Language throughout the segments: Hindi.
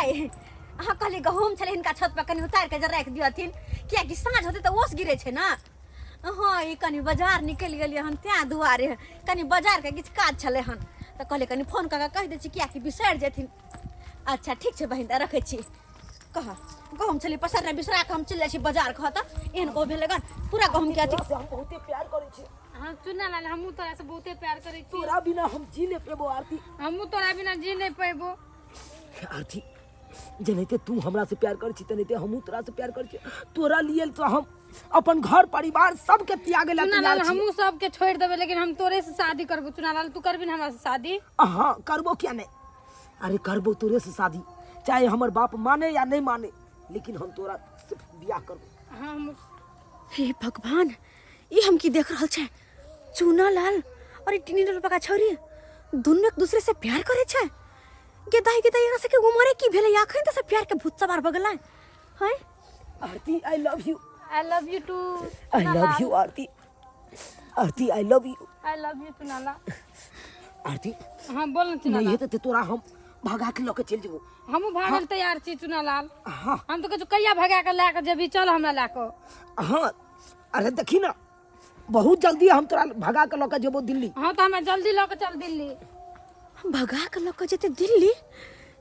आए अहाँ कहली गहूम छले हिनका छत पर कनी उतार के जरा रख दियथिन किया कि साँझ होते तो ओस गिरे छे ना। हाँ ई कनी बाजार निकल गेलिए हन त्या दुआरे कनी बाजार के किछ काज छले हन तो कहले कनी फोन करके कह दे छी किया कि बिसर जेथिन। अच्छा ठीक छे बहिन रखे छी कह गहूम छली पसर ने बिसरा के हम चल छी बाजार कह त एहन को भेले गन पूरा गहूम के अथी हम बहुते प्यार करे छी। हां चुना लाल हमहु तोरा से बहुते प्यार करे छी। तोरा बिना हम जी नहीं पेबो आरती। हमहु तोरा बिना जी नहीं पेबो आरती। जनेते तू हमरा से प्यार कर छी तनेते हमहु तोरा से प्यार कर छी। तोरा लिए तो हम अपन घर परिवार सब के त्यागे ला तैयार छी। हमहु सब के छोड़ देबे लेकिन हम तोरे से शादी करबो। चुना लाल तू करबी हमरा से शादी? हां करबो क्या नहीं। अरे करबो तोरे से शादी चाहे हमर बाप माने या नहीं माने लेकिन हम तोरा से बियाह करबो। हां हम हे भगवान ये हम की देख रहल छे चुना लाल और टिनी लाल पका छोरी दुनु एक दूसरे से प्यार करे छे के दाई एकरा से के उमरे की भेले आखन त से प्यार के भूत सवार भ गेला है। Aarti I love you too. I love you Aarti. Aarti I love you चुना लाल। आरती हां बोल चुना लाल। नहीं है तो तोरा हम भगा के लेके चल जेबो। हमहु भागल तैयार छी चुना लाल। हां हम तो कहू कहिया भगा के लेके जेबी चल हमरा लेके। हां अरे देखी ना बहुत जल्दी हम तोरा भगा के लेके जेबो दिल्ली। हां तो हमें जल्दी लेके चल दिल्ली। भगा के लेके जेते दिल्ली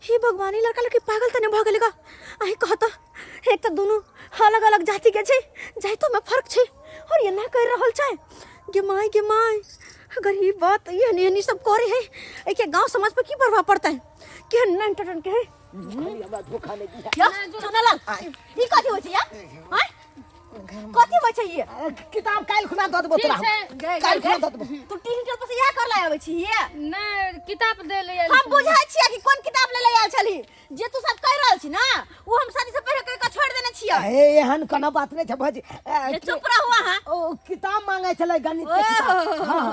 हे भगवान ई लड़का लड़की पागल त नहीं भ गेलेगा। आई कहत एक तो दोनों अलग अलग जाति के छे जाइतो में फर्क छे और ये ना कर रहल छे गे माय अगर ये बात ये नहीं सब करे है ए के गांव समाज पर की प्रभाव पड़ता है के नन टटन के है हमरा धोखा नहीं दिया। क्या चुनालाल ई कथि होय छे या हां कथि होय छे ये किताब काल खुना द देबो तोरा काल खुना द देबो। तू टीवी के ऊपर से या कर लाय आवे छी ये ना किताब दे ले हम बुझाय छियै कि कोन किताब ले आयल छली जे तू सब कह रहल छी ना वो हम शादी से पहले कह के छोड़ देने छियै। ए एहन कोनो बात नहीं छै भजी। चुप रहुआ हां ओ किताब मांगे छले गणित के किताब। हां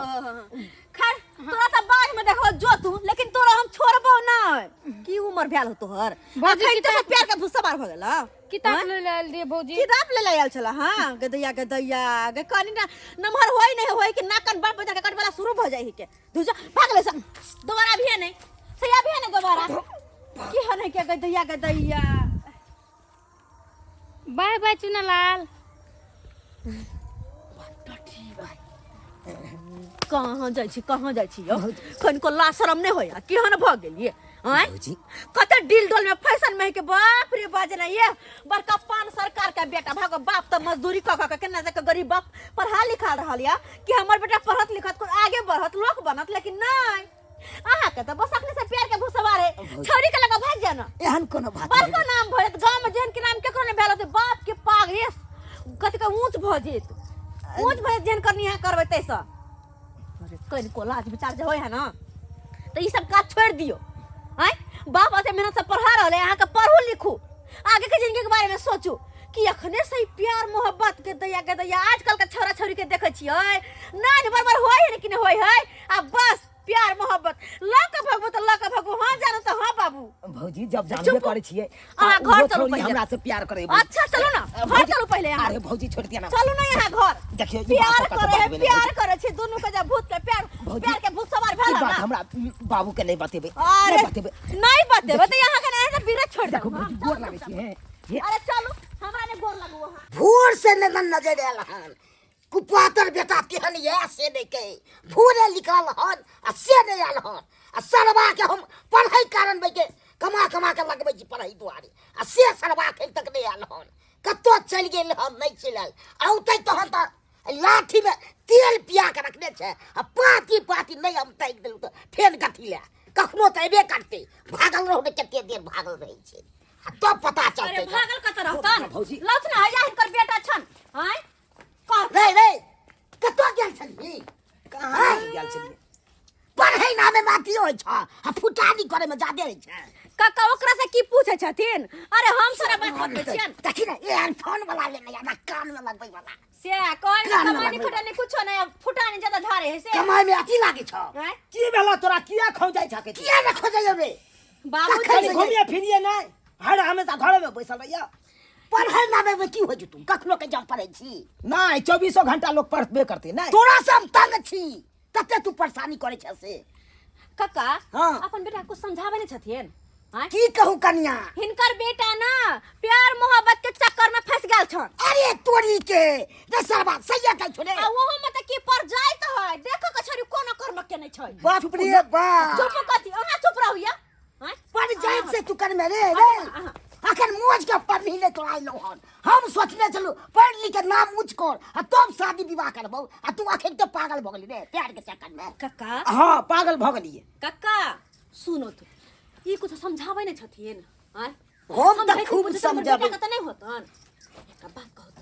खैर तोरा त बाद में देखो जो तू लेकिन तोरा हम छोड़बो ना की उम्र भेल हो तोहर अखन तो प्यार के भूसा बार भ गेला। किताब ले ले दिए भौजी किताब ले आयल छला। हां गदैया गे कनी ना नमहर होय नहीं होय कि नाकन बाप बजा के कटवाला शुरू भ जाई के दूजा भाग ले सा दोबारा भी है नहीं सया भी है नहीं दोबारा की है नहीं के गदैया बाय बाय चुना लाल। कहाँ जाय छी यो खन को ला शरम नहीं होया केहन भ गेलिए हैं भौजी कत डिल डोल में फैशन में के बाप रे बाजे ना ये बड़का पान सरकार का बेटा भागो बाप त मजदूरी क केना जाके गरीब बाप पढ़ा लिखा रहल या कि हमर बेटा पढ़त लिखत को आगे बढ़त लोक बनत लेकिन नहीं आहा के त बस अपने से प्यार के भूसवार है छोरी के लगा भाग जाना एहन कोनो बात बड़का नाम भरत गांव में जन के नाम केकरो ने भेल होते बाप के पाग रे कत के ऊंच भ जेत ऊंच भ जन करनी है करबे तैसा अरे कहीं को लाज विचार जो है ना तो ये सब काज छोड़ दियो हैं बाप आते मेहनत से पढ़ा रहले अहाँ के पढ़ू लिखू आगे के जिंदगी के बारे में सोचू कि अखने से प्यार मोहब्बत के दैया आजकल के छोरा छोरी के देखे छियै ना बराबर होय है कि नहीं होय है अब बस प्यार मोहब्बत लक भगबो तो लक भगबो हां जानो तो हां बाबू भौजी जब जानबे करे छियै आ घर चलो पहले हमरा से प्यार करे। अच्छा चलो ना घर चलो पहले यहाँ। अरे भौजी छोड़ दिया ना चलो ना यहाँ घर देखिए प्यार करे छे दोनों के जब भूत के प्यार के भूत सवार भेल बात ना हमरा बाबू के नहीं बतेबे नहीं बतेबे तो यहाँ के ना बिरत छोड़ दे। देखो भौजी गोर लागे छी। अरे चलो हमरा ने गोर लगबो भूर से नजर आयल हन कुपातर बेटा केहन ये से नहीं कहे भूरे लिखल हन आ से नहीं आयल हन आ सरवा के हम पढ़ाई कारण में के कमा के लगबे छी पढ़ाई दुआरे आ से सरवा के तक नहीं आयल हन कतो चल गेल हम नहीं चलल औतै तहन त लाठी में तेल पिया के रखने छे आ पाती नहीं हम ताक देलु त फेन कथी ले कखनो त एबे करते भागल रहू ने कते देर भागल रही छे तो पता चलते। अरे भागल कत रहतन भौजी लौथ ना आया हिनकर बेटा छन हैं रे कतो गेल छली कहां गेल छली पढ़ै ना में बाती होय छ आ फुटानी करे में जादे होय छ काका ओकरा से की पूछे छथिन। अरे हम सारा बात कर छियन देखि ना ए फोन वाला ले ना कान में लगबै वाला से कोई कमानी फुटानी कुछो नहीं फुटानी ज्यादा धारे है से कमाई में अथी लागे छ की भेला तोरा किया खौ जाय छके किया न खोजै रे बाबू खाली घुमिए फिरिए नहीं हर हमेशा घर में बैसल रहिया पढ़ै ना में की हो जतु कखनो के जम पढ़ै छी नहीं 24 घंटा लोग पढ़बे करते नहीं तोरा से हम तंग छी कते तू परेशानी करे छ से काका हाँ। अपन बेटा को समझावे नहीं छथिन आय की कहूं कन्या हिनकर बेटा ना प्यार मोहब्बत के चक्कर में फंस गेल छन अरे तोरी के रे सरबा सैया कह छोड़े आ वो मत की पर जाइत है देखो के छरी कोन कर्म के नै छै बाप रे बाप चुप कथी अहाँ चुप रहू या आय पर जाइत से तू कर में रे अखन मोज के पढ़नी ले तो आइलो हन हम सोचने चलू पढ़ लिख के नाम ऊंच कर आ तब शादी विवाह करबो आ तू अखन तो पागल भ गेली रे प्यार के चक्कर में कक्का हाँ पागल भ गेलिए कक्का सुनो तो ई कुछ समझाबै नै छथिन आय हम त खूब समझाबै त नै होतन एकटा बात कहत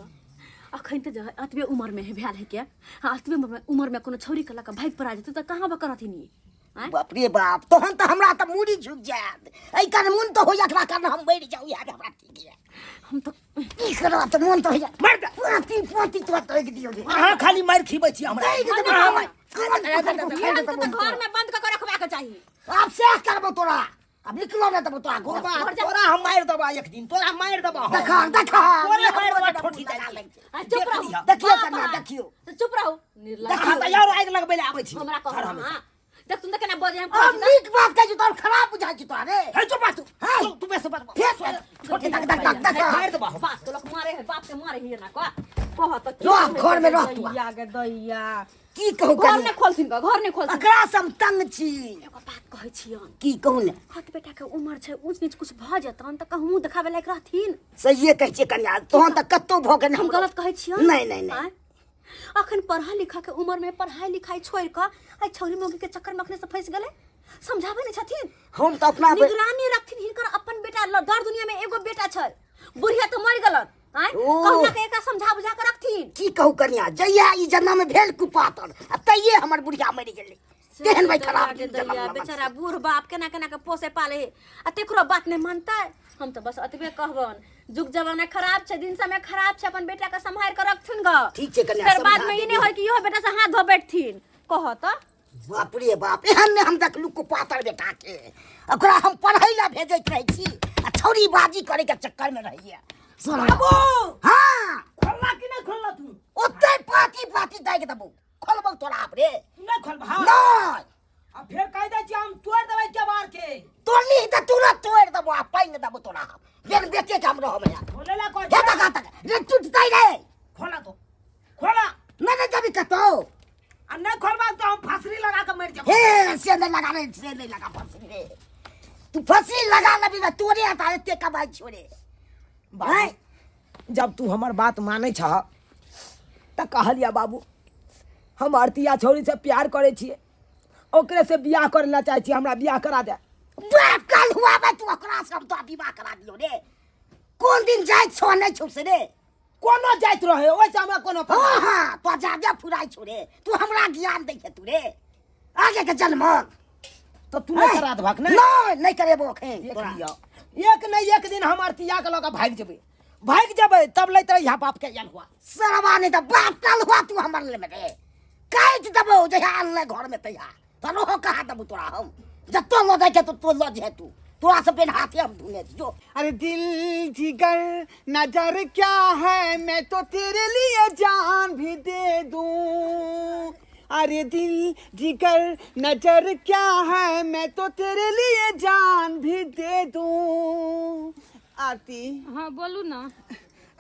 अखन त अतबे उम्र में भेल है के अतबे उम्र में कोनो छौरी के लका भाग पर आ जते त कहां बा करथिन ई बाप रे बाप तोहन त हमरा त मुड़ी झुक जात ऐ कर मन तो हो एकरा कारण हम बैठ जाऊ या हमरा ठीक है हम तो ई करो त मन तो हो जा मार पोती पोती तो एक दियो रे अहाँ खाली मार खीबै छी हमरा घर में बंद क रखबा के चाहिए आप से करबो तोरा अब निकलो ना तब तोरा घर तोरा हम मार देबा एक दिन तोरा मार देबा देखा देखा तोरा मार देबा ठोठी जाई चुप रहो देखियो कन्या देखियो तो चुप रहो निर्लज देखा त यार आग लगबै ले आबै छी हमरा कह हां देख तुम केना बजे हम अब नीक बात कह छी तोर खराब बुझाई छी तोरा रे है चुप तू तू बेस बात फेस छोटे तक तक तक मार देबा बाप तो लोग मारे है बाप के मारे ही ना कह तो रह घर में रह तू या गे दैया की कहू घर ने खोलथिन का घर ने खोलथिन अकरा सम तंग छी एगो बात कहै छियन की कहू ने हाथ बेटा के उम्र छै ऊंच नीच कुछ भ जेतन त कहूं देखावे लायक रहथिन सहिए कहै छी कन्या तोहन त कत्तो भ गेल हम गलत कहै छियन नहीं नहीं नहीं अखन पढ़ा लिखा के उम्र में पढ़ाई लिखाई छोड़ के आई छौरी मौगी के चक्कर में अखने से फंस गेले समझावे नहीं छथिन हम त अपना निगरानी रखथिन हिनकर अपन बेटा दर दुनिया में एगो बेटा छै बुढ़िया तो मर गेलन आय कहना के एका समझा बुझा के रखथिन की कहू कन्या जइया ई जन्म में भेल कुपातर आ तइये हमर बुढ़िया मरि गेलै केहन भाई खराब दैया बेचारा बूढ़ बाप केना केना के पोसे पाले आ तेकरो बात नहीं मानता हम तो बस अतबे कहबन जुग जमाना खराब छै दिन समय खराब छै अपन बेटा के संभाल के रखथिन ग ठीक छै कन्या फिर बाद में ई नहीं होय कि इहो बेटा से हाथ धो बैठथिन कह त बाप रे बाप एहन ने हम देखलू कुपातर बेटा के ओकरा हम पढ़ै ला भेजैत रहै छी आ छौरी बाजी करे के चक्कर में रहिए बाबू हां खोलला कि नहीं खोलला तू ओते पाती पाती दाइ के दबू खोलबौ तोरा आप रे नहीं खोलबा नहीं अब फिर कह दे छी हम तोड़ देबै के बार के तोड़ली त तुरंत तोड़ दबो आ पाइन दबो तोरा बेन बेचे के हम रहब या खोलेला को हे तक तक रे टूटतै रे खोला तो खोला नहीं जबी कतो आ नहीं खोलबा तो हम फांसरी लगा के मर जाब हे से नहीं लगा रे से नहीं लगा फंसी रे तू फंसी लगा लबी ना तोरे आता एते कमाई छोड़े भाई जब तू हमर बात मानै छ त कहलिया बाबू हम आरतिया छौरी से प्यार करे छिए ओकरे से बियाह करला चाहे छी हमरा बियाह करा दे बाप काल हुआ बा तू ओकरा सब तो विवाह करा दियो रे कोन दिन जाय छो नहीं छौ से रे कोनो जाइत रहे ओइसे हमरा कोनो हां हां तो जादे फुराई छोड़े तू हमरा ज्ञान दै के तू रे आगे के जन्म तो तू नहीं करा दबक ने नहीं करेबो खे एक नहीं एक दिन हम आरतिया के लगा भाग जबै तब लैत यहाँ बाप के यान हुआ सरवा नहीं तो बाप काल हुआ तू हमर ले में रे काट दबो जहा अल्लाह घर में तैया तरो कहा दबो तोरा हम जत्तो लो दे के तो लो जे तू तोरा से पेन हाथे हम धुने जो अरे दिल जिगर नजर क्या है मैं तो तेरे लिए जान भी दे दूं अरे दिल जिगर नजर क्या है मैं तो तेरे लिए जान भी दे दूं आरती हाँ बोलू ना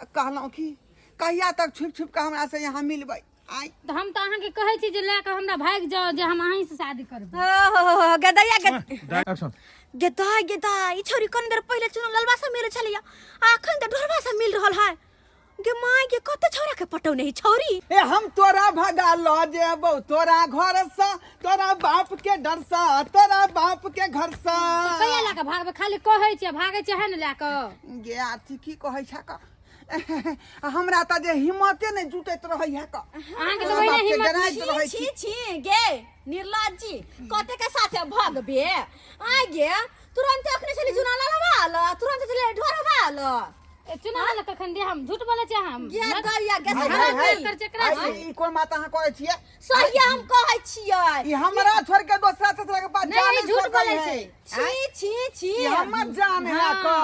कहलौं कि कहिया तक छुप छुप के हमरा से यहाँ मिलबै आई तो हम तो अहाँ के कहै छी जे लेके हमरा भाग जाओ जे हम अहीं से शादी करबै गदैया गेदा ई छोरी कन देर पहले चुनो ललवा से मिल छलिया अखन त ढोलवा से मिल रहल है गे माय के कते छोरा के पटौ नहीं छौरी ए हम तोरा भगा लो जेबौ तोरा घर से तोरा बाप के डर से तोरा बाप के घर से कहिया लेके भागबै खाली कहै छी भागै छै है न लेके गे आरती की कहै छै का हमरा त जे हिम्मते नहीं जुटैत रहै है का अहाँ के तो वही हिम्मत छी छी गे निर्लज जी कते के साथे भागबे आ गे तुरंत अखने चली जुना ललवा तुरंत चली ढोरवा ल चुना वाला कखन दे हम झूठ बोले छै हम गे दरिया गे कर चकरा छै ई कोन बात अहाँ कहै छियै सही हम कहै छियै ई हमरा छोड़ के दोसरा के पास नहीं झूठ बोले छै छी छी छी ई हमर जान है का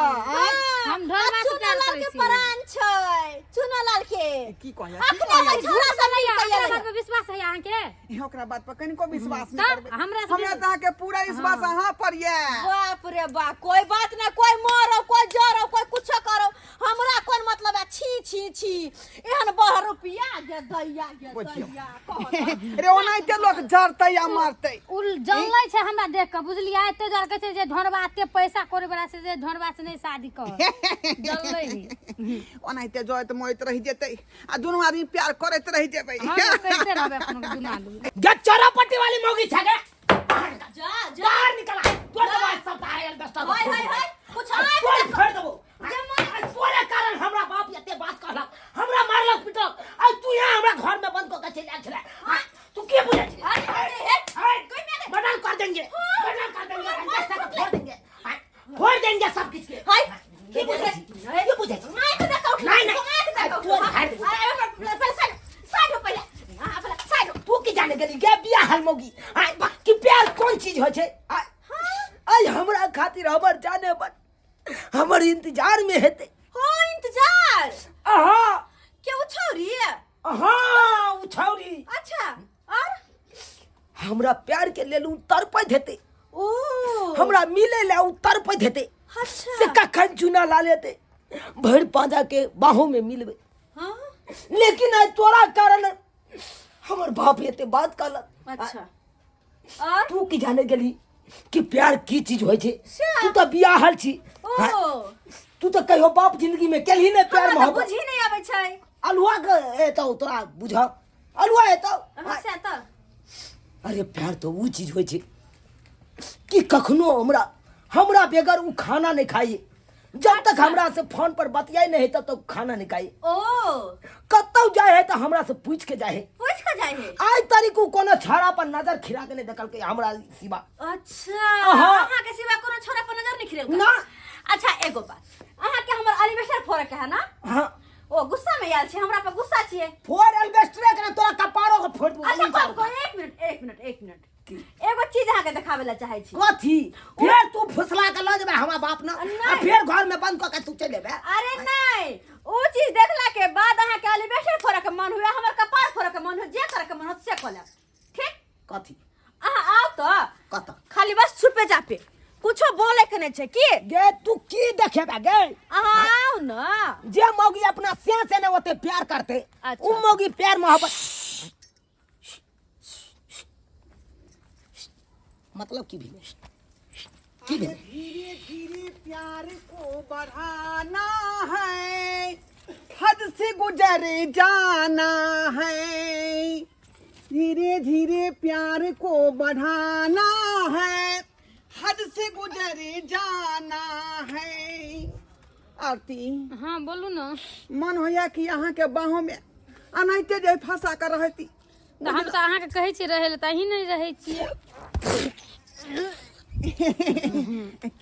हम ढोलबा से प्यार चुनालाल करै के छी। प्राण छै चुनालाल के की कहै अखने हमर छोरा सब नहीं हमरा कहिया बात पे विश्वास है अहाँ के? इहो ओकरा बात पर कनिको विश्वास तब नहीं करबै। हमरा से हमरा त अहाँ के पूरा विश्वास अहाँ पर ये। बाप रे बाप कोई बात ना कोई मारो कोई जरो कोई कुछ करो हमरा कोन मतलब है छी छी छी एहन 12 रुपया गे दैया रे ओनाइते लोक जरतै या मारतै। उल जल्लै छै हमरा देख के बुझलियै एते जर के छै जे ढोनबा एते पैसा करे वाला से जे ढोनबा से नहीं शादी कर जल्लै ही ओनाइते जरत मोइत रहि जेतै आ दुनू आदमी प्यार करैत रहि जेबै। हम कैसे रहबे अपन दुनू आदमी गे चौरापट्टी वाली मौगी छ गे जा जा बाहर निकल आ तोर दवाई सब आयल दस्ता हाय हाय हाय कुछ कोई छोड़ देबो तोरे कारण हमरा बाप एते बात कहलक हमरा मारलक पिटलक आ तू यहाँ हमरा घर में बंद क के चल आयल छले तू के बुझै छै बदल कर देंगे फोड़ देंगे सब किस के हाय की बुझै छै की बुझै छै नहीं तो देखो नहीं तू हार साइड पहले हां पहले साइड तू की जाने गेली गे बिया हल मौगी आय कि प्यार कोन चीज होय छै आय हमरा खातिर हमर जाने बन हमर इंतजार में हेते हो इंतजार आहा क्या वो छोरी है आहा उ छौरी अच्छा और हमरा प्यार के लेल उ तड़पैत हेते ओ हमरा मिले ले उ तड़पैत हेते अच्छा से कखन चुना ला लेते भर पांजा के बाहों में मिलबे हां लेकिन आज तोरा कारण हमर बाप एते बात कहलक अच्छा और तू की जाने गेली कि प्यार की चीज होय छै से? तू तो बियाहल छी ओ तू तो कहियो बाप जिंदगी में केलही ने प्यार हमरा तो मोहब्बत बुझी नहीं आवे छै अलुआ के एतो तोरा बुझ अलुआ एतो से तो अरे प्यार तो वो चीज होय छै कि कखनो हमरा बेगर उ खाना नहीं खाई जब तक हमरा से फोन पर बतियाई नहीं तब तक खाना नहीं खाई ओ कतौ जाए है तो हमरा से पूछ के जाए है पूछ के जाए है आज तारीख को कोनो छाड़ा पर नजर खिरा के नहीं देखल के हमरा सिवा अच्छा अहाँ। अहाँ के सिवा कोनो छोरा पर नजर नहीं खिरेगा ना। अच्छा एगो बात अहाँ के हमर एलिवेटर फोड़ के है ना हां ओ गुस्सा में आयल छे हमरा पर गुस्सा छिए फोर एल्बेस्टर के तोरा कपारो के फोड़ दूं अच्छा बाबू एक मिनट एगो चीज अहाँ के देखावे ला चाहे छी कथी फिर तू फुसला के ल जेबे हमरा बाप ना आ फिर घर में बंद क के तू चले बे अरे नहीं वो चीज देखला के बाद अहाँ के एलिवेटर फोड़ के मन हुए हमर कपार फोड़ के मन हुए जे करे के मन हो से कोला ठीक कथी अहाँ आओ तो कत खाली बस छुपे जापे कुछो बोले के नहीं छे की गे तू की देखेगा गे अहाँ आओ ना जे मौगी अपना से ने ओते प्यार करते अच्छा। उ मौगी प्यार मोहब्बत मतलब की भी धीरे धीरे प्यार को बढ़ाना है हद से गुजरे जाना है धीरे धीरे प्यार को बढ़ाना है हद से गुजरे जाना है। आरती हाँ बोलू ना मन होया कि अहाँ के बाहों में अनाइते जे फंसा कर रहती तो हम तो अहाँ के कहै छी रहे त ही नहीं रहे छिए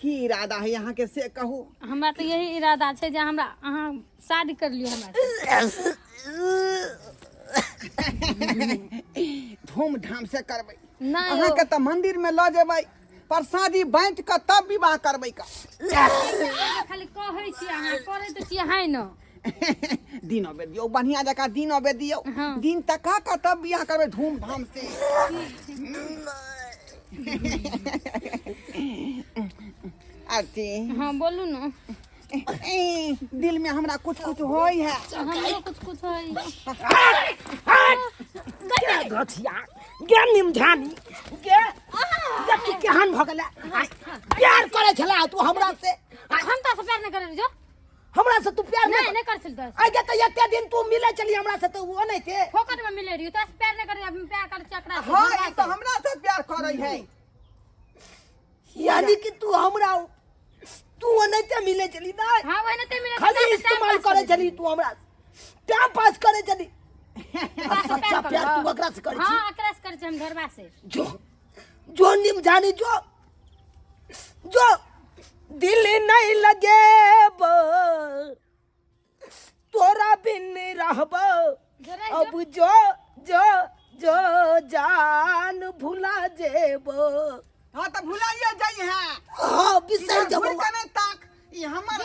की इरादा है यहाँ के से कहू हमरा तो यही इरादा छै जे हमरा अहाँ शादी कर लियो हमरा से। धूमधाम से करबै नहीं अहाँ के तो मंदिर में ल जेबै प्रसादी बांट के तब विवाह करबै का खाली कहै छी अहाँ करे त छिए है न दिन अबे दियो बढ़िया जगह दिन अबे दियो हाँ। दिन तका का तब बियाह करबै धूमधाम से। आरती हाँ बोलू ना दिल में हमरा कुछ कुछ होई है हमरो कुछ है गे गछिया गे निमझानी गे तू केहन भ गेला प्यार करे छला तू हमरा से हम तो प्यार नहीं करे जो हमरा से तू प्यार नहीं नहीं कर चलता आई के त एते दिन तू मिले चली हमरा से तो वो नहीं थे फोकट में मिले रही तो प्यार नहीं करे अब प्यार कर चकरा से हाँ ई तो हमरा से प्यार करै है यानी कि तू हमरा तू नहीं ते मिले चली ना हाँ वही नहीं मिले खाली इस्तेमाल करे चली तू हमरा टाइम पास करे चली सच्चा प्यार तू ओकरा से करे छी हाँ एकरा से करे छी हम घरवा से जो निमझानी जो दिल नहीं लगे तोरा बिन रहब अब जो जो जो जान भुला जेबो हाँ तो भुलाइए जाइए है हाँ बिसर जबो भूल के नहीं ताक ई हमर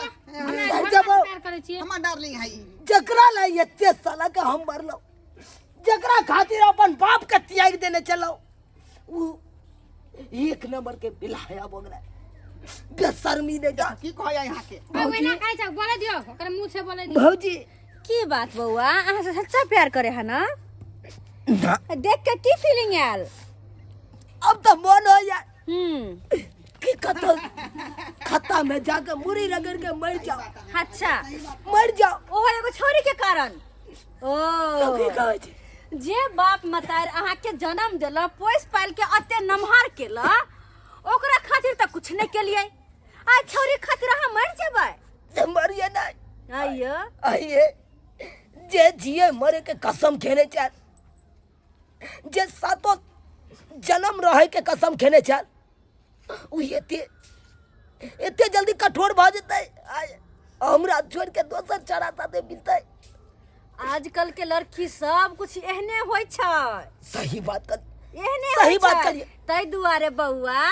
डार्लिंग है जकरा ला एते साला के हम मरलो, जकरा खातिर अपन बाप के त्याग देने चलो, उ एक नंबर के बिलाया बोगला बेशर्मी ने जा की कहया यहाँ के बाबू ना कहै छ बोले दियो ओकरा मुंह से बोले दियो भौजी की बात बउआ, अहाँ से सच्चा प्यार करे है ना? देख के की फीलिंग आयल? अब तो मन हो यार हम्म, कि कतल खत्ता में जाके मुरी रगड़ के मर जाओ, अच्छा, मर जाओ। ओहो एगो छोरी के कारण। तो की ओ, कहै छै जे बाप मतार अहाँ के जन्म देला, पोस पाल के अते नमहर केला, ओकरा खातिर त कुछ नहीं केलिए, आ छोरी खातिर अहाँ मर जेबै? से मरिए नहीं आइयो, आइए जे जिए मरे के कसम खेने चाल, जे सातो जन्म रहे के कसम खेने चाल, उ एते जल्दी कठोर भ जेतै, हमरा छोड़ के दोसर चरा साथे मिलतै। आजकल के लड़की सब कुछ एहने होय छै, सही बात कर, एहने सही होय बात छै। करिए। तै दुआरे बउआ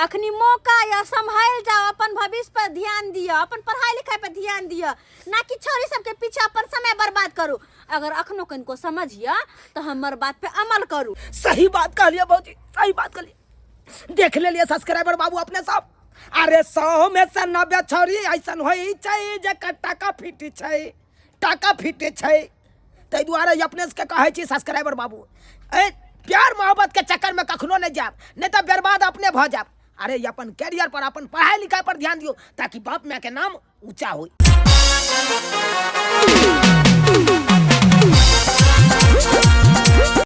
अखनी मौका या संभाल जाओ, अपन भविष्य पर ध्यान दियो, अपन पढ़ाई लिखाई पर ध्यान दियो, ना कि छोरी सब के पीछे अपन समय बर्बाद करू। अगर अखनो कनको समझिया तो हमर बात पे अमल करू। सही बात कहलिए भौजी, सही बात कहलिए। देख लेलिए सब्सक्राइबर बाबू अपने सब, अरे 100 में से 90 छोरी ऐसन होई छै जेकर टाका फिटी छै, टाका फिटे छै। तै दुआरे अपने से कहै छी सब्सक्राइबर बाबू, ए प्यार मोहब्बत के चक्कर में कखनो नहीं जाब, नहीं तो बर्बाद अपने भ जाब। अरे अपन कैरियर पर, अपन पढ़ाई लिखाई पर ध्यान दियो, ताकि बाप माँ के नाम ऊंचा हो।